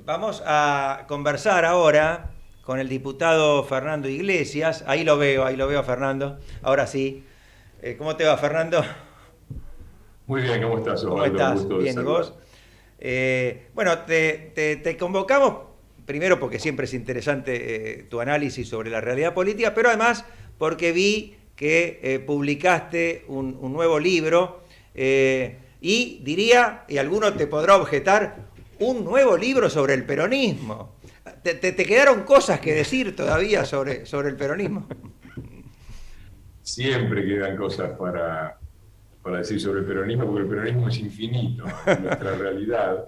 Vamos a conversar ahora con el diputado Fernando Iglesias. Ahí lo veo a Fernando. Ahora sí. ¿Cómo te va, Fernando? Muy bien, ¿cómo estás, ¿Cómo Osvaldo? Un estás? gusto de Bien, ¿y vos? saludarte. Bueno, te convocamos primero porque siempre es interesante tu análisis sobre la realidad política, pero además porque vi que publicaste un nuevo libro y diría, y alguno te podrá objetar, un nuevo libro sobre el peronismo. ¿Te quedaron cosas que decir todavía sobre el peronismo? Siempre quedan cosas para decir sobre el peronismo, porque el peronismo es infinito, es nuestra realidad.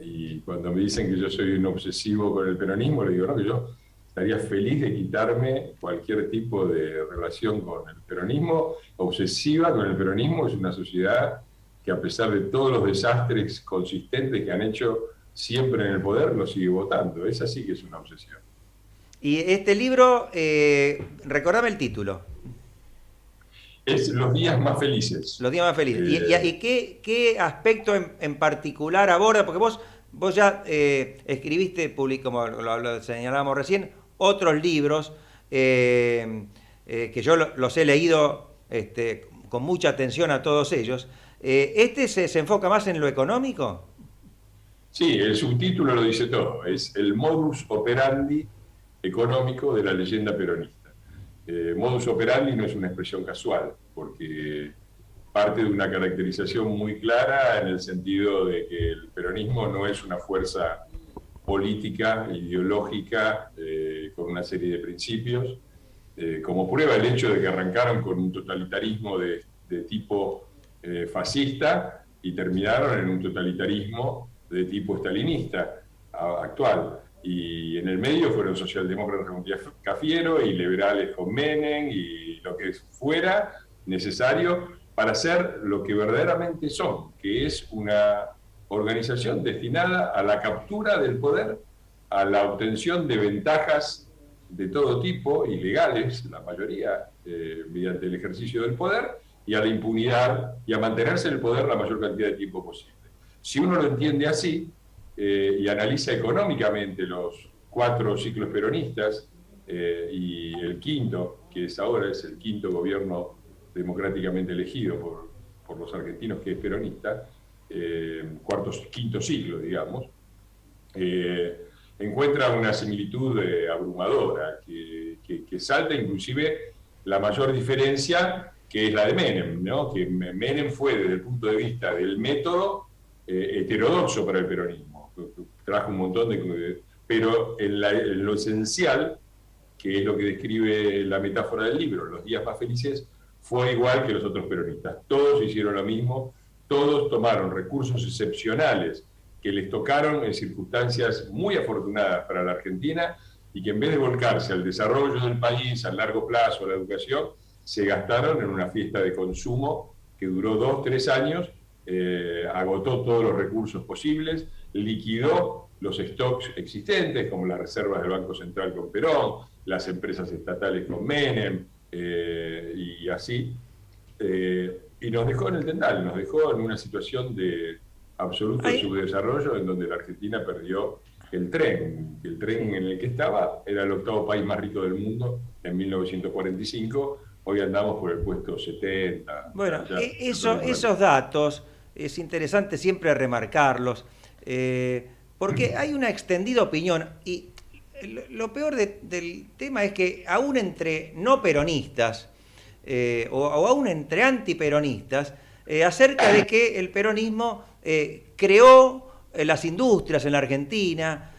Y cuando me dicen que yo soy un obsesivo con el peronismo, le digo, no, que yo estaría feliz de quitarme cualquier tipo de relación con el peronismo. Obsesiva con el peronismo es una sociedad que, a pesar de todos los desastres consistentes que han hecho siempre en el poder, lo sigue votando. Esa sí que es una obsesión. Y este libro, recordame el título. Es Los días más felices. Los días más felices. Eh, ¿Y qué aspecto en particular aborda? Porque vos ya escribiste, como lo señalábamos recién, otros libros que yo los he leído con mucha atención a todos ellos. ¿Este se enfoca más en lo económico? sí, el subtítulo lo dice todo. Es el modus operandi económico de la leyenda peronista. Modus operandi no es una expresión casual, porque parte de una caracterización muy clara en el sentido de que el peronismo no es una fuerza política, ideológica, con una serie de principios. Como prueba el hecho de que arrancaron con un totalitarismo de tipo fascista y terminaron en un totalitarismo de tipo estalinista actual. Y en el medio fueron socialdemócratas con Cafiero y liberales con Menem y lo que fuera necesario para ser lo que verdaderamente son, que es una organización destinada a la captura del poder, a la obtención de ventajas de todo tipo, ilegales, la mayoría, mediante el ejercicio del poder, y a la impunidad y a mantenerse en el poder la mayor cantidad de tiempo posible. Si uno lo entiende así y analiza económicamente los 4 ciclos peronistas y el quinto, que es ahora, es el quinto gobierno democráticamente elegido por los argentinos que es peronista, quinto ciclo, digamos, encuentra una similitud abrumadora que salta inclusive la mayor diferencia que es la de Menem, ¿no? Que Menem fue desde el punto de vista del método heterodoxo para el peronismo, trajo un montón de... Pero en lo esencial, que es lo que describe la metáfora del libro, los días más felices, fue igual que los otros peronistas. Todos hicieron lo mismo, todos tomaron recursos excepcionales que les tocaron en circunstancias muy afortunadas para la Argentina y que en vez de volcarse al desarrollo del país, al largo plazo, a la educación, se gastaron en una fiesta de consumo que duró 2, 3 años, agotó todos los recursos posibles, liquidó los stocks existentes, como las reservas del Banco Central con Perón, las empresas estatales con Menem, y así. Y nos dejó en el tendal, nos dejó en una situación de absoluto Hay, subdesarrollo en donde la Argentina perdió el tren en el que estaba era el octavo país más rico del mundo en 1945, hoy andamos por el puesto 70, Bueno, ya perdimos la esos cuenta. datos es interesante siempre remarcarlos, porque hay una extendida opinión y lo peor del tema es que aún entre no peronistas o aún entre antiperonistas, acerca de que el peronismo creó las industrias en la Argentina.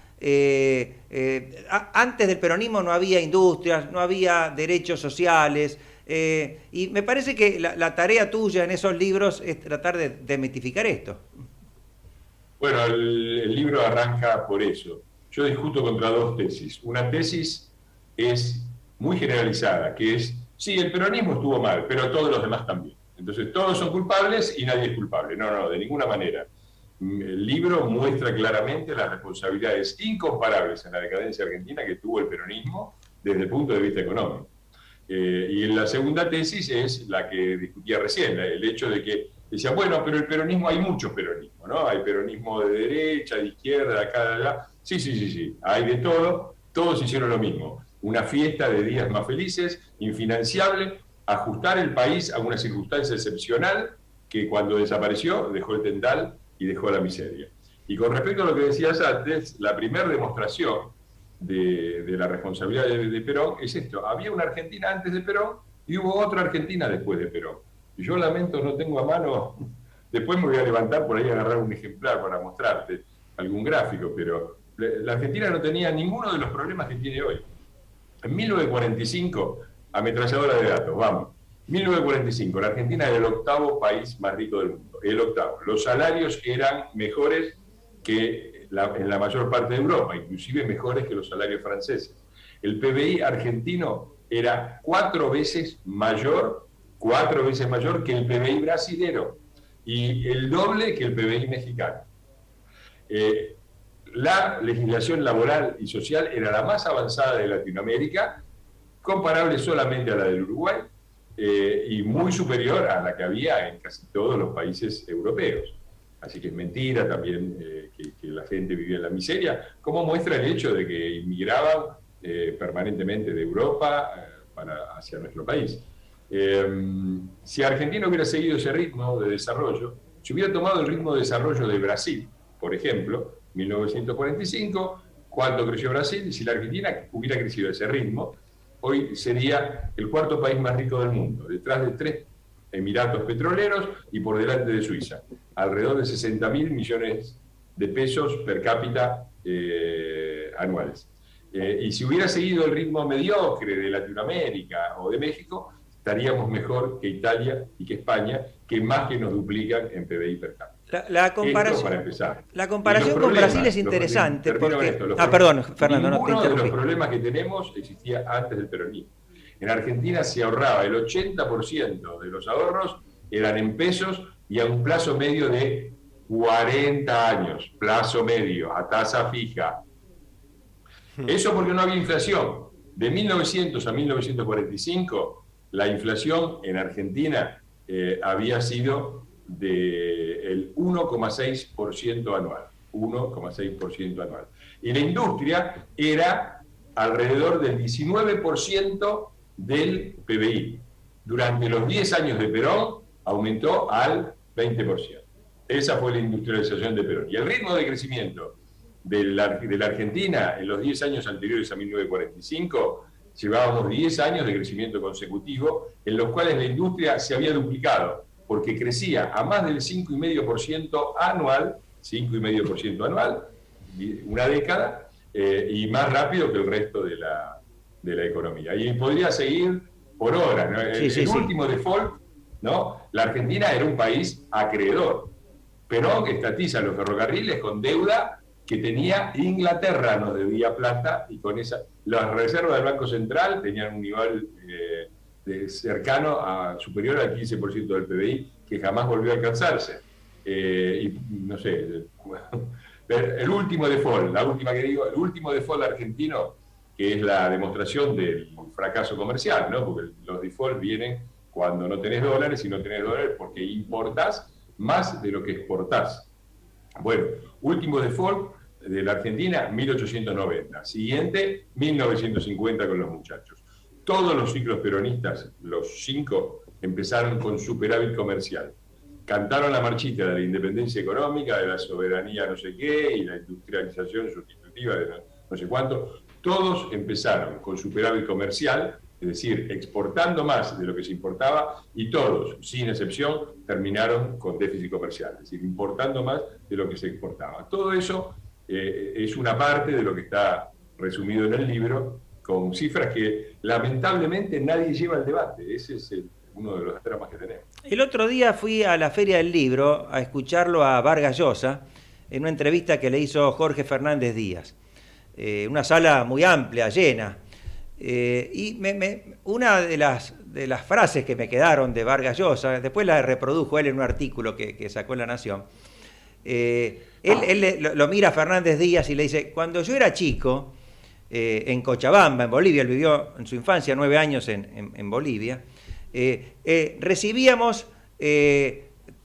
Antes del peronismo no había industrias, no había derechos sociales, y me parece que la tarea tuya en esos libros es tratar de demitificar esto. Bueno, el libro arranca por eso. Yo discuto contra 2 tesis. Una tesis es muy generalizada, que es, sí, el peronismo estuvo mal, pero todos los demás también. Entonces, todos son culpables y nadie es culpable. No, no, de ninguna manera. El libro muestra claramente las responsabilidades incomparables en la decadencia argentina que tuvo el peronismo desde el punto de vista económico. Y en la segunda tesis es la que discutía recién, el hecho de que decía, bueno, pero el peronismo hay muchos peronismos. peronismo, ¿no? Hay peronismo de derecha, de izquierda, de acá, de allá. Sí, hay de todo, todos hicieron lo mismo. Una fiesta de días más felices, infinanciable, ajustar el país a una circunstancia excepcional que cuando desapareció dejó el tendal y dejó la miseria. Y con respecto a lo que decías antes, la primera demostración de la responsabilidad de Perón es esto. Había una Argentina antes de Perón y hubo otra Argentina después de Perón. Y yo lamento, no tengo a mano, después me voy a levantar por ahí a agarrar un ejemplar para mostrarte algún gráfico, pero la Argentina no tenía ninguno de los problemas que tiene hoy. En 1945, ametralladora de datos, vamos. 1945, la Argentina era el octavo país más rico del mundo, el octavo. Los salarios eran mejores que en la mayor parte de Europa, inclusive mejores que los salarios franceses. El PBI argentino era 4 veces mayor que el PBI brasilero y el doble que el PBI mexicano. La legislación laboral y social era la más avanzada de Latinoamérica, comparable solamente a la del Uruguay, y muy superior a la que había en casi todos los países europeos. Así que es mentira también que la gente vivía en la miseria, como muestra el hecho de que inmigraban permanentemente de Europa hacia nuestro país. Si Argentina hubiera seguido ese ritmo de desarrollo, si hubiera tomado el ritmo de desarrollo de Brasil, por ejemplo, 1945, ¿cuánto creció Brasil? Si la Argentina hubiera crecido a ese ritmo, hoy sería el cuarto país más rico del mundo, detrás de 3 emiratos petroleros y por delante de Suiza. Alrededor de 60.000 millones de pesos per cápita anuales. Y si hubiera seguido el ritmo mediocre de Latinoamérica o de México, estaríamos mejor que Italia y que España, que más que nos duplican en PBI per cápita. La comparación, para empezar. La comparación con Brasil es interesante porque... perdón, Fernando, no te interrumpí. Ninguno de los problemas que tenemos existía antes del peronismo. En Argentina se ahorraba el 80% de los ahorros, eran en pesos y a un plazo medio de 40 años, plazo medio, a tasa fija. Eso porque no había inflación. De 1900 a 1945, la inflación en Argentina había sido del 1,6% anual. 1,6% anual. Y la industria era alrededor del 19% del PBI. Durante los 10 años de Perón aumentó al 20%. Esa fue la industrialización de Perón. Y el ritmo de crecimiento de la Argentina en los 10 años anteriores a 1945, llevábamos 10 años de crecimiento consecutivo en los cuales la industria se había duplicado, porque crecía a más del 5,5% anual, 5,5% anual, una década, y más rápido que el resto de la economía. Y podría seguir por horas, ¿no? El último default, ¿no? La Argentina era un país acreedor. Perón estatiza los ferrocarriles con deuda que tenía Inglaterra, nos debía plata, y con esa, las reservas del Banco Central tenían un nivel cercano superior al 15% del PBI, que jamás volvió a alcanzarse. Y no sé, el último default, la última que digo, el último default argentino, que es la demostración del fracaso comercial, ¿no? Porque los defaults vienen cuando no tenés dólares, y no tenés dólares porque importás más de lo que exportás. Bueno, último default de la Argentina, 1890. Siguiente, 1950 con los muchachos. Todos los ciclos peronistas, los 5, empezaron con superávit comercial. Cantaron la marchita de la independencia económica, de la soberanía no sé qué, y la industrialización sustitutiva de no sé cuánto. Todos empezaron con superávit comercial, es decir, exportando más de lo que se importaba, y todos, sin excepción, terminaron con déficit comercial, es decir, importando más de lo que se exportaba. Todo eso es una parte de lo que está resumido en el libro, con cifras que lamentablemente nadie lleva al debate. Ese es uno de los dramas que tenemos. El otro día fui a la Feria del Libro a escucharlo a Vargas Llosa en una entrevista que le hizo Jorge Fernández Díaz. Una sala muy amplia, llena. Y una de las frases que me quedaron de Vargas Llosa, después la reprodujo él en un artículo que sacó en La Nación. Él lo mira a Fernández Díaz y le dice: cuando yo era chico, en Cochabamba, en Bolivia, él vivió en su infancia 9 años en Bolivia, recibíamos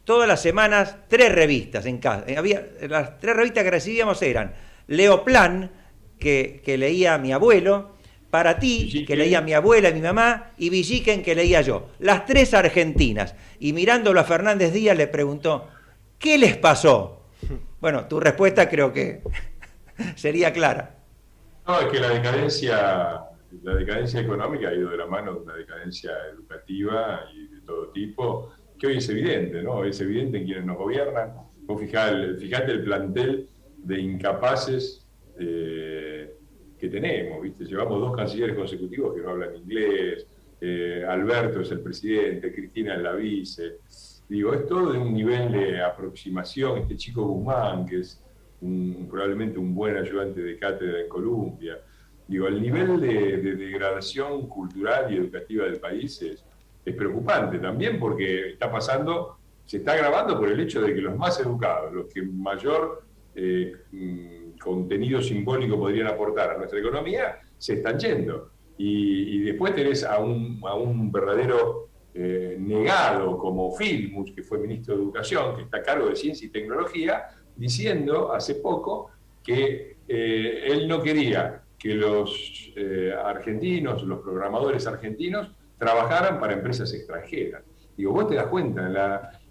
todas las semanas 3 revistas en casa. Las 3 revistas que recibíamos eran Leoplan, que leía mi abuelo, Para Ti, Villiquen, que leía mi abuela y mi mamá, y Villiquen, que leía yo. Las 3 argentinas. Y mirándolo a Fernández Díaz le preguntó, ¿qué les pasó? Bueno, tu respuesta creo que sería clara. No, es que la decadencia económica ha ido de la mano de una decadencia educativa y de todo tipo, que hoy es evidente, ¿no? Es evidente en quienes nos gobiernan. Vos fijate el plantel de incapaces que tenemos, ¿viste? Llevamos 2 cancilleres consecutivos que no hablan inglés, Alberto es el presidente, Cristina es la vice. Digo, es todo de un nivel de aproximación. Este chico Guzmán, que es probablemente un buen ayudante de cátedra en Columbia. Digo, el nivel de degradación cultural y educativa del país es preocupante también, porque se está agravando por el hecho de que los más educados, los que mayor contenido simbólico podrían aportar a nuestra economía, se están yendo. Y después tenés a un verdadero negado como Filmus, que fue ministro de Educación, que está a cargo de Ciencia y Tecnología, diciendo hace poco que él no quería que los argentinos, los programadores argentinos, trabajaran para empresas extranjeras. Digo, vos te das cuenta,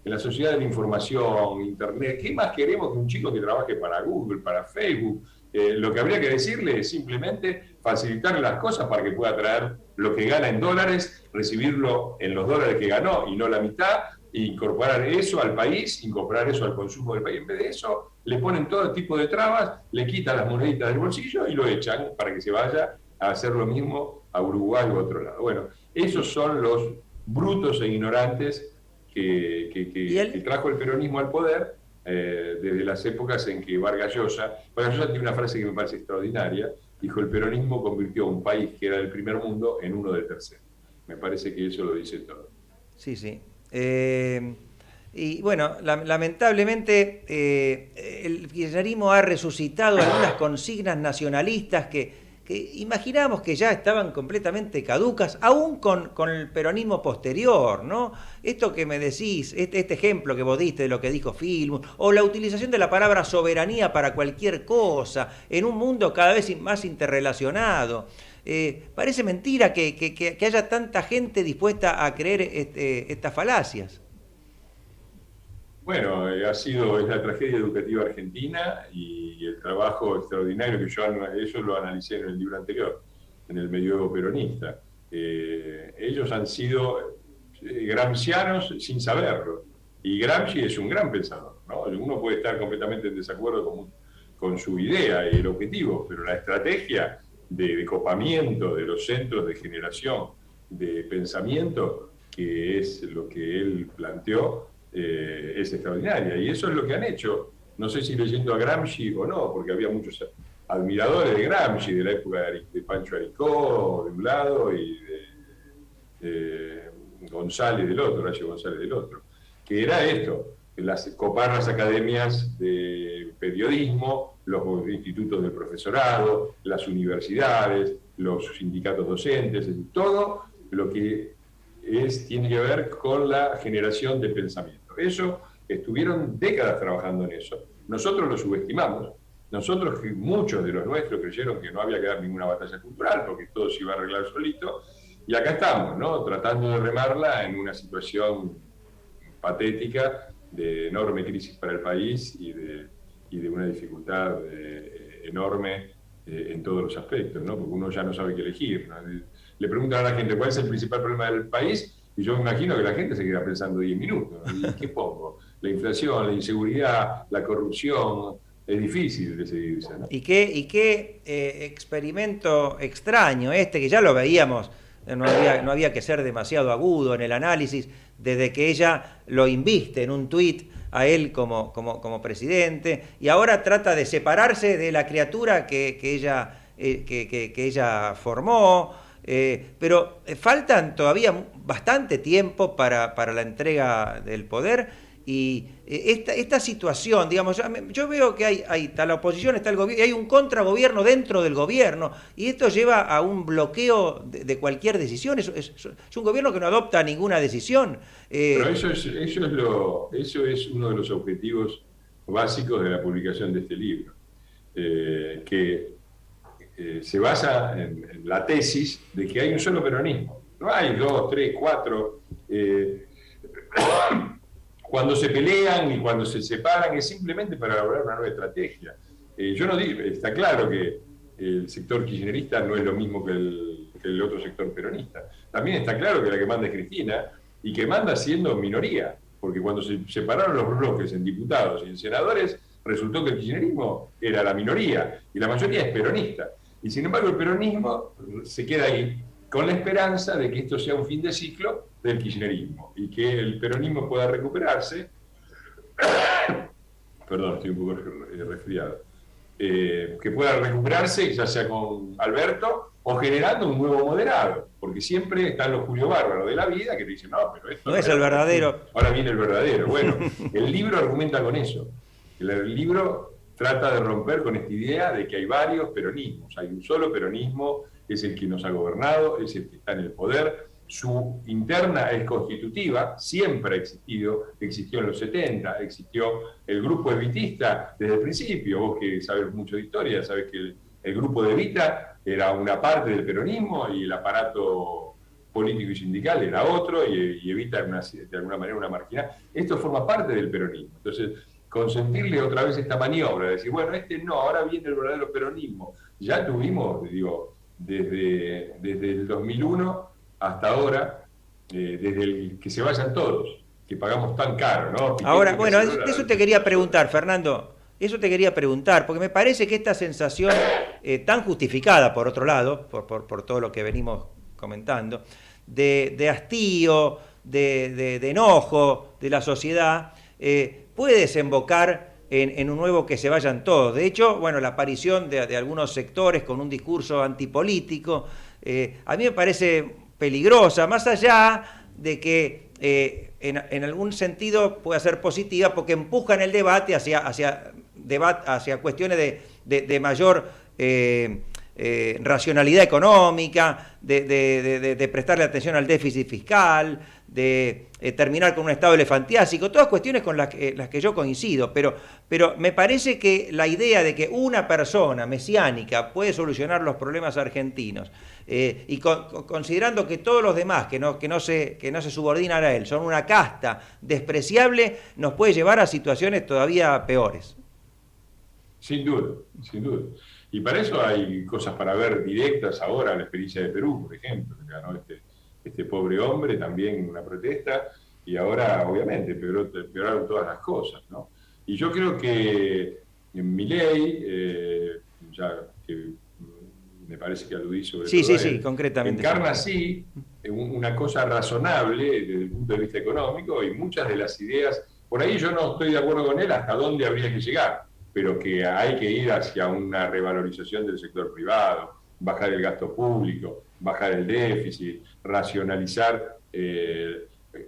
en la sociedad de la información, Internet, ¿qué más queremos que un chico que trabaje para Google, para Facebook? Lo que habría que decirle es simplemente facilitarle las cosas para que pueda traer lo que gana en dólares, recibirlo en los dólares que ganó y no la mitad, e incorporar eso al país, incorporar eso al consumo del país. En vez de eso, le ponen todo tipo de trabas, le quitan las moneditas del bolsillo y lo echan para que se vaya a hacer lo mismo a Uruguay o a otro lado. Bueno, esos son los brutos e ignorantes que trajo el peronismo al poder desde las épocas en que Vargas Llosa tiene una frase que me parece extraordinaria, dijo: el peronismo convirtió a un país que era del primer mundo en uno del tercero. Me parece que eso lo dice todo. Sí, sí. Y bueno, lamentablemente el kirchnerismo ha resucitado algunas consignas nacionalistas que imaginábamos que ya estaban completamente caducas, aún con el peronismo posterior, ¿no? Esto que me decís, este ejemplo que vos diste de lo que dijo Filmus, o la utilización de la palabra soberanía para cualquier cosa, en un mundo cada vez más interrelacionado. Parece mentira que haya tanta gente dispuesta a creer estas falacias. Bueno, es la tragedia educativa argentina y el trabajo extraordinario que eso lo analicé en el libro anterior, en el medioevo peronista. Ellos han sido gramscianos sin saberlo, y Gramsci es un gran pensador, ¿no? Uno puede estar completamente en desacuerdo con su idea y el objetivo, pero la estrategia de copamiento de los centros de generación de pensamiento, que es lo que él planteó, es extraordinaria, y eso es lo que han hecho. No sé si leyendo a Gramsci o no, porque había muchos admiradores de Gramsci de la época de Pancho Aricó de un lado y de González del otro, Horacio González del otro, que era esto: copar las academias de periodismo, los institutos de profesorado, las universidades, los sindicatos docentes, todo lo que tiene que ver con la generación de pensamiento. Eso, estuvieron décadas trabajando en eso. Nosotros lo subestimamos. Muchos de los nuestros creyeron que no había que dar ninguna batalla cultural porque todo se iba a arreglar solito. Y acá estamos, ¿no? Tratando de remarla en una situación patética de enorme crisis para el país y de una dificultad enorme en todos los aspectos, ¿no? Porque uno ya no sabe qué elegir, ¿no? Le preguntan a la gente cuál es el principal problema del país y yo me imagino que la gente se queda pensando 10 minutos, ¿no? ¿Y qué pongo? La inflación, la inseguridad, la corrupción. Es difícil decidirse, ¿no? ¿Y qué experimento extraño que ya lo veíamos, no había que ser demasiado agudo en el análisis, desde que ella lo inviste en un tuit a él como presidente, y ahora trata de separarse de la criatura que ella formó, pero faltan todavía bastante tiempo para la entrega del poder, y esta situación, digamos, yo veo que está la oposición, está el gobierno, y hay un contragobierno dentro del gobierno, y esto lleva a un bloqueo de cualquier decisión. Es un gobierno que no adopta ninguna decisión. Pero eso es uno de los objetivos básicos de la publicación de este libro, que se basa en la tesis de que hay un solo peronismo. No hay 2, 3, 4. Cuando se pelean y cuando se separan es simplemente para elaborar una nueva estrategia. Yo no digo, está claro que el sector kirchnerista no es lo mismo que el otro sector peronista. También está claro que la que manda es Cristina y que manda siendo minoría, porque cuando se separaron los bloques en diputados y en senadores, resultó que el kirchnerismo era la minoría y la mayoría es peronista. Y sin embargo el peronismo se queda ahí con la esperanza de que esto sea un fin de ciclo del kirchnerismo y que el peronismo pueda recuperarse. Perdón, estoy un poco resfriado. Que pueda recuperarse, ya sea con Alberto o generando un nuevo moderado, porque siempre están los Julio Bárbaro de la vida que dicen, no, pero esto no es el verdadero. Ahora viene el verdadero. Bueno, el libro argumenta con eso. El libro trata de romper con esta idea de que hay varios peronismos. Hay un solo peronismo, es el que nos ha gobernado, es el que está en el poder. Su interna es constitutiva, siempre ha existido, existió en los 70, existió el grupo evitista desde el principio. Vos que sabés mucho de historia, sabés que el grupo de Evita era una parte del peronismo y el aparato político y sindical era otro, y Evita era de alguna manera una marginal. Esto forma parte del peronismo. Entonces, consentirle otra vez esta maniobra, de decir, bueno, no, ahora viene el verdadero peronismo. Ya tuvimos, digo, desde el 2001 hasta ahora, desde el que se vayan todos, que pagamos tan caro, ¿no? Ahora, bueno, eso te quería preguntar, Fernando, eso te quería preguntar, porque me parece que esta sensación tan justificada, por otro lado, por todo lo que venimos comentando, de hastío, de enojo de la sociedad, puede desembocar en un nuevo que se vayan todos. De hecho, bueno, la aparición de algunos sectores con un discurso antipolítico, a mí me parece peligrosa, más allá de que en algún sentido pueda ser positiva, porque empujan el debate hacia cuestiones de mayor racionalidad económica, de prestarle atención al déficit fiscal, de terminar con un estado elefantiásico, todas cuestiones con las que yo coincido, pero me parece que la idea de que una persona mesiánica puede solucionar los problemas argentinos, y considerando que todos los demás que no se subordinan a él son una casta despreciable, nos puede llevar a situaciones todavía peores. Sin duda, sin duda. Y para eso hay cosas para ver directas ahora, la experiencia de Perú, por ejemplo, que ganó este pobre hombre también en una protesta, y ahora obviamente empeoraron todas las cosas, ¿no? Y yo creo que en Milei, ya que me parece que aludí sobre sí, todo sí, concretamente. Encarna sí una cosa razonable desde el punto de vista económico, y muchas de las ideas, por ahí yo no estoy de acuerdo con él hasta dónde habría que llegar, pero que hay que ir hacia una revalorización del sector privado, bajar el gasto público, bajar el déficit, racionalizar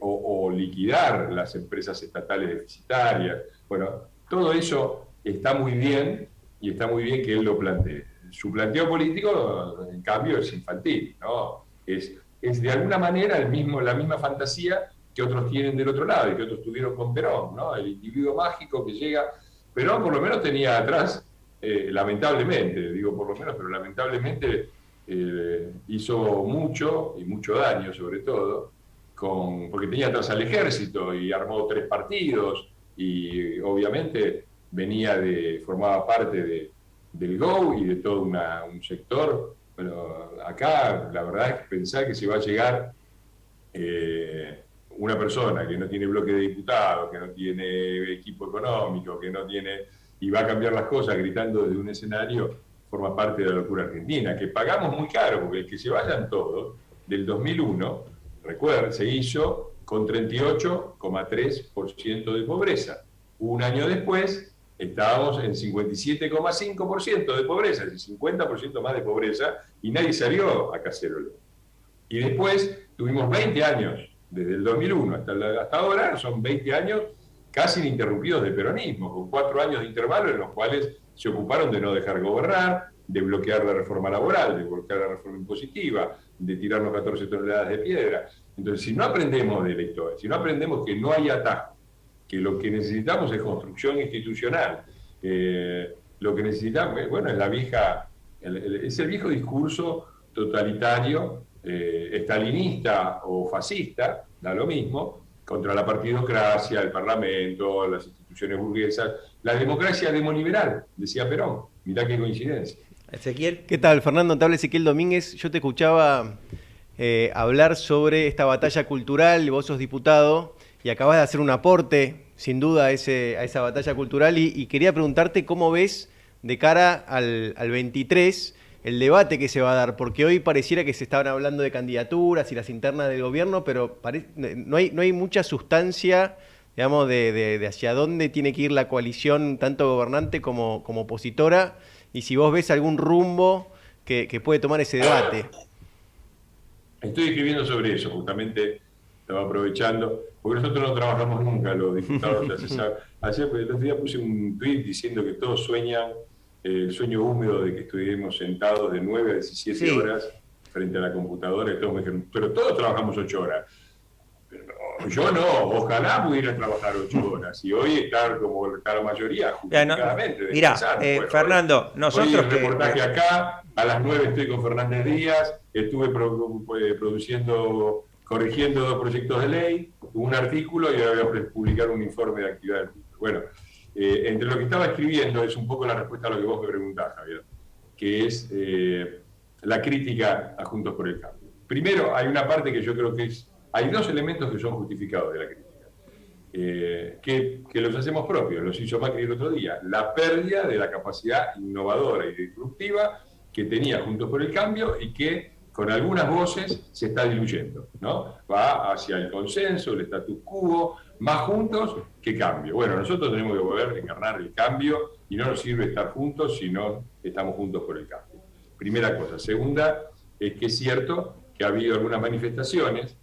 o liquidar las empresas estatales deficitarias. Bueno, todo eso está muy bien, y está muy bien que él lo plantee. Su planteo político, en cambio, es infantil, ¿no? Es de alguna manera la misma fantasía que otros tienen del otro lado y que otros tuvieron con Perón, ¿no? El individuo mágico que llega. Perón por lo menos tenía atrás, lamentablemente, digo por lo menos, pero lamentablemente hizo mucho, y mucho daño sobre todo, porque tenía atrás al ejército y armó 3 partidos, y obviamente formaba parte del GO y de todo un sector. Bueno, acá la verdad es que pensar que se va a llegar una persona que no tiene bloque de diputados, que no tiene equipo económico, que no tiene, y va a cambiar las cosas gritando desde un escenario, forma parte de la locura argentina, que pagamos muy caro, porque el que se vayan todos, del 2001, recuerden, se hizo con 38,3% de pobreza. Un año después estábamos en 57,5% de pobreza, es decir, 50% más de pobreza, y nadie salió a cacerolo. Y después tuvimos 20 años, desde el 2001 hasta ahora, son 20 años casi ininterrumpidos de peronismo, con 4 años de intervalo en los cuales se ocuparon de no dejar gobernar, de bloquear la reforma laboral, de bloquear la reforma impositiva, de tirarnos 14 toneladas de piedra. Entonces, si no aprendemos de la historia, si no aprendemos que no hay atajo, que lo que necesitamos es construcción institucional, lo que necesitamos, bueno, es el viejo discurso totalitario, estalinista o fascista, da lo mismo, contra la partidocracia, el parlamento, las instituciones burguesas, la democracia demoliberal, decía Perón. Mirá qué coincidencia. Ezequiel. ¿Qué tal, Fernando? Te habla Ezequiel Domínguez. Yo te escuchaba hablar sobre esta batalla cultural, vos sos diputado y acabas de hacer un aporte, sin duda, a esa batalla cultural y quería preguntarte cómo ves de cara al 23 el debate que se va a dar, porque hoy pareciera que se estaban hablando de candidaturas y las internas del gobierno, pero no hay mucha sustancia, digamos, de hacia dónde tiene que ir la coalición, tanto gobernante como opositora, y si vos ves algún rumbo que puede tomar ese debate. Estoy escribiendo sobre eso, justamente estaba aprovechando, porque nosotros no trabajamos nunca, los diputados de asesor. Ayer, el otro día puse un tuit diciendo que todos sueñan el sueño húmedo de que estuvimos sentados de 9 a 17 horas frente a la computadora, y todos me dijeron, pero todos trabajamos 8 horas. Pero yo no, ojalá pudiera trabajar 8 horas, y hoy estar como está la mayoría, justificadamente. Mira, Fernando, nosotros... Hoy el reportaje acá, a las 9 estoy con Fernández Díaz, estuve produciendo, corrigiendo 2 proyectos de ley, un artículo, y ahora voy a publicar un informe de actividad. Bueno, entre lo que estaba escribiendo es un poco la respuesta a lo que vos me preguntás, Javier, que es la crítica a Juntos por el Cambio. Primero, hay una parte que yo creo que hay 2 elementos que son justificados de la crítica, que los hacemos propios, los hizo Macri el otro día, la pérdida de la capacidad innovadora y disruptiva que tenía Juntos por el Cambio y que con algunas voces se está diluyendo, ¿no? Va hacia el consenso, el status quo, más juntos que cambio. Bueno, nosotros tenemos que volver a encarnar el cambio y no nos sirve estar juntos si no estamos juntos por el cambio. Primera cosa. Segunda, es que es cierto que ha habido algunas manifestaciones,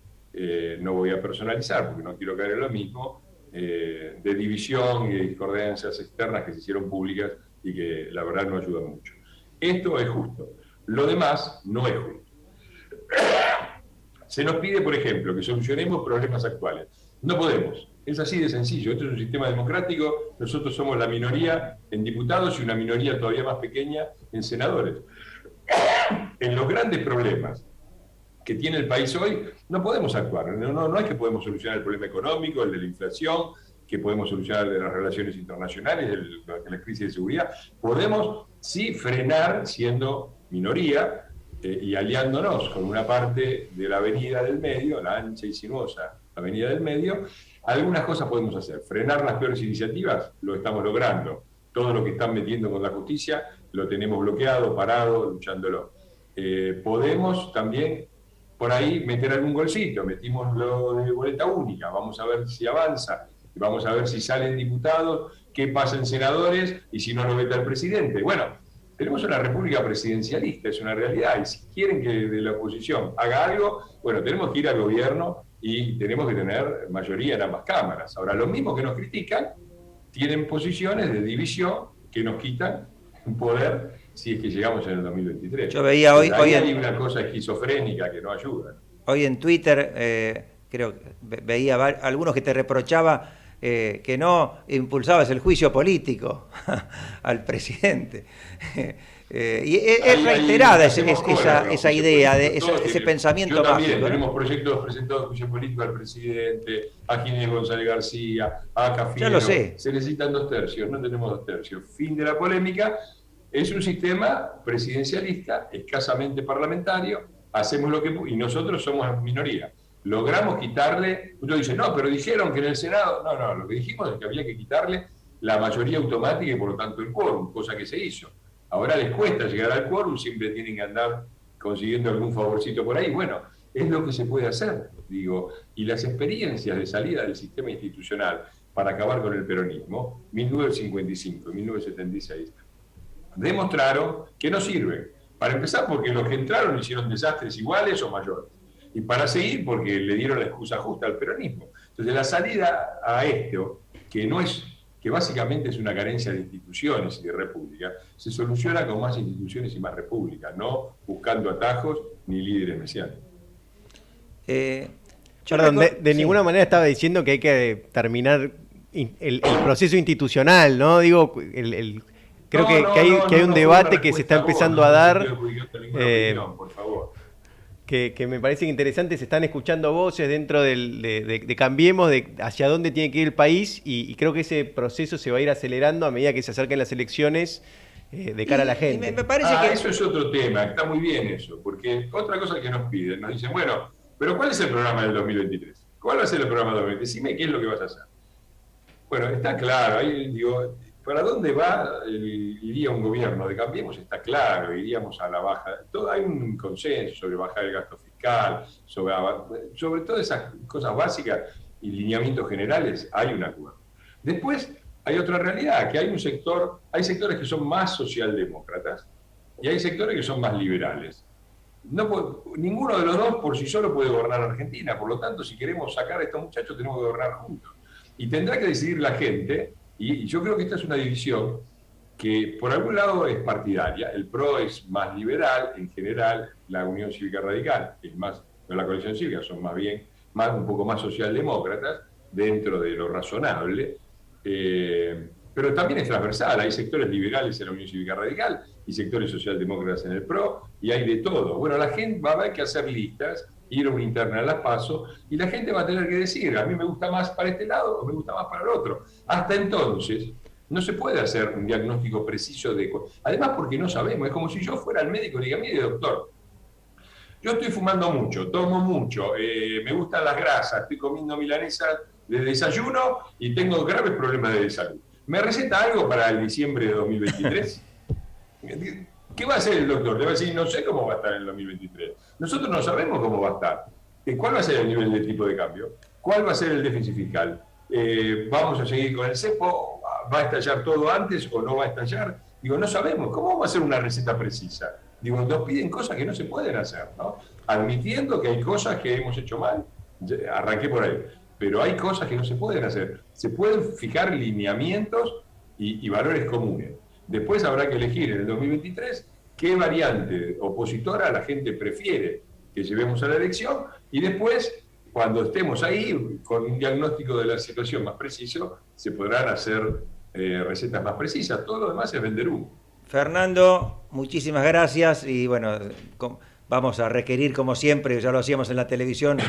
no voy a personalizar porque no quiero caer en lo mismo, de división y de discordancias externas que se hicieron públicas y que la verdad no ayudan mucho. Esto es justo. Lo demás no es justo. Se nos pide, por ejemplo, que solucionemos problemas actuales. No podemos. Es así de sencillo. Esto es un sistema democrático. Nosotros somos la minoría en diputados y una minoría todavía más pequeña en senadores. En los grandes problemas que tiene el país hoy, no podemos actuar. No es que podemos solucionar el problema económico, el de la inflación, que podemos solucionar el de las relaciones internacionales, de la crisis de seguridad. Podemos, sí, frenar, siendo minoría, y aliándonos con una parte de la avenida del medio, la ancha y sinuosa avenida del medio, algunas cosas podemos hacer. Frenar las peores iniciativas, lo estamos logrando. Todo lo que están metiendo con la justicia, lo tenemos bloqueado, parado, luchándolo. Podemos también, por ahí, meter algún golcito. Metimos lo de boleta única, vamos a ver si avanza, vamos a ver si salen diputados, qué pasa en senadores, y si no lo veta el presidente. Bueno, tenemos una república presidencialista, es una realidad, y si quieren que de la oposición haga algo, bueno, tenemos que ir al gobierno y tenemos que tener mayoría en ambas cámaras. Ahora, los mismos que nos critican tienen posiciones de división que nos quitan un poder si es que llegamos en el 2023. Yo veía hoy hay una cosa esquizofrénica que no ayuda. Hoy en Twitter, creo que veía algunos que te reprochaba que no impulsabas el juicio político al presidente. Y es reiterada esa idea, ese pensamiento mágico. También tenemos proyectos presentados de juicio político al presidente, a Ginés González García, a Cafiero. Ya lo sé. Se necesitan 2 tercios, no tenemos 2 tercios. Fin de la polémica. Es un sistema presidencialista, escasamente parlamentario, hacemos lo que... y nosotros somos minoría. Logramos quitarle, muchos dicen, no, pero dijeron que en el Senado, no, lo que dijimos es que había que quitarle la mayoría automática y por lo tanto el quórum, cosa que se hizo. Ahora les cuesta llegar al quórum, siempre tienen que andar consiguiendo algún favorcito por ahí. Bueno, es lo que se puede hacer, digo, y las experiencias de salida del sistema institucional para acabar con el peronismo, 1955 y 1976, demostraron que no sirven. Para empezar, porque los que entraron hicieron desastres iguales o mayores. Y para seguir, porque le dieron la excusa justa al peronismo. Entonces, la salida a esto que básicamente es una carencia de instituciones y de república, se soluciona con más instituciones y más república, no buscando atajos ni líderes mesiánicos. Perdón, de ninguna manera estaba diciendo que hay que terminar el proceso institucional, ¿no? Digo, creo que hay un debate que se está empezando a dar. Por favor. Que me parece interesante, se están escuchando voces dentro de Cambiemos, de hacia dónde tiene que ir el país, y creo que ese proceso se va a ir acelerando a medida que se acerquen las elecciones de cara a la gente. Me parece que eso es otro tema, está muy bien eso, porque otra cosa que nos piden, nos dicen, bueno, pero ¿cuál es el programa del 2023? ¿Cuál va a ser el programa del 2023? Decime qué es lo que vas a hacer. Bueno, está claro, ahí digo, ¿para dónde iría un gobierno de Cambiemos? Está claro, iríamos a la baja. Hay un consenso sobre bajar el gasto fiscal, sobre todas esas cosas básicas y lineamientos generales, hay un acuerdo. Después hay otra realidad, que hay sectores que son más socialdemócratas y hay sectores que son más liberales. Ninguno de los dos por sí solo puede gobernar Argentina, por lo tanto, si queremos sacar a estos muchachos, tenemos que gobernar juntos. Y tendrá que decidir la gente. Y yo creo que esta es una división que por algún lado es partidaria. El PRO es más liberal, en general, la Unión Cívica Radical es más, no la coalición cívica, son más bien un poco más socialdemócratas, dentro de lo razonable. Pero también es transversal, hay sectores liberales en la Unión Cívica Radical y sectores socialdemócratas en el PRO, y hay de todo. Bueno, la gente va a haber que hacer listas, ir a una interna a las PASO, y la gente va a tener que decir, a mí me gusta más para este lado o me gusta más para el otro. Hasta entonces, no se puede hacer un diagnóstico preciso además porque no sabemos, es como si yo fuera al médico y le diga, mire doctor, yo estoy fumando mucho, tomo mucho, me gustan las grasas, estoy comiendo milanesas de desayuno y tengo graves problemas de salud. ¿Me receta algo para el diciembre de 2023? ¿Qué va a hacer el doctor? Le va a decir, no sé cómo va a estar en el 2023. Nosotros no sabemos cómo va a estar. ¿Cuál va a ser el nivel de tipo de cambio? ¿Cuál va a ser el déficit fiscal? ¿Vamos a seguir con el cepo? ¿Va a estallar todo antes o no va a estallar? Digo, no sabemos. ¿Cómo va a ser una receta precisa? Digo, nos piden cosas que no se pueden hacer, ¿no? Admitiendo que hay cosas que hemos hecho mal, arranqué por ahí, pero hay cosas que no se pueden hacer. Se pueden fijar lineamientos y valores comunes. Después habrá que elegir en el 2023 qué variante opositora la gente prefiere que llevemos a la elección, y después, cuando estemos ahí, con un diagnóstico de la situación más preciso, se podrán hacer recetas más precisas. Todo lo demás es vender humo. Fernando, muchísimas gracias, y bueno, vamos a requerir, como siempre, ya lo hacíamos en la televisión,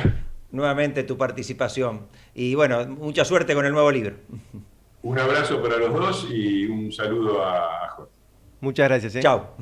nuevamente tu participación. Y bueno, mucha suerte con el nuevo libro. Un abrazo para los dos y un saludo a Jorge. Muchas gracias. Chao.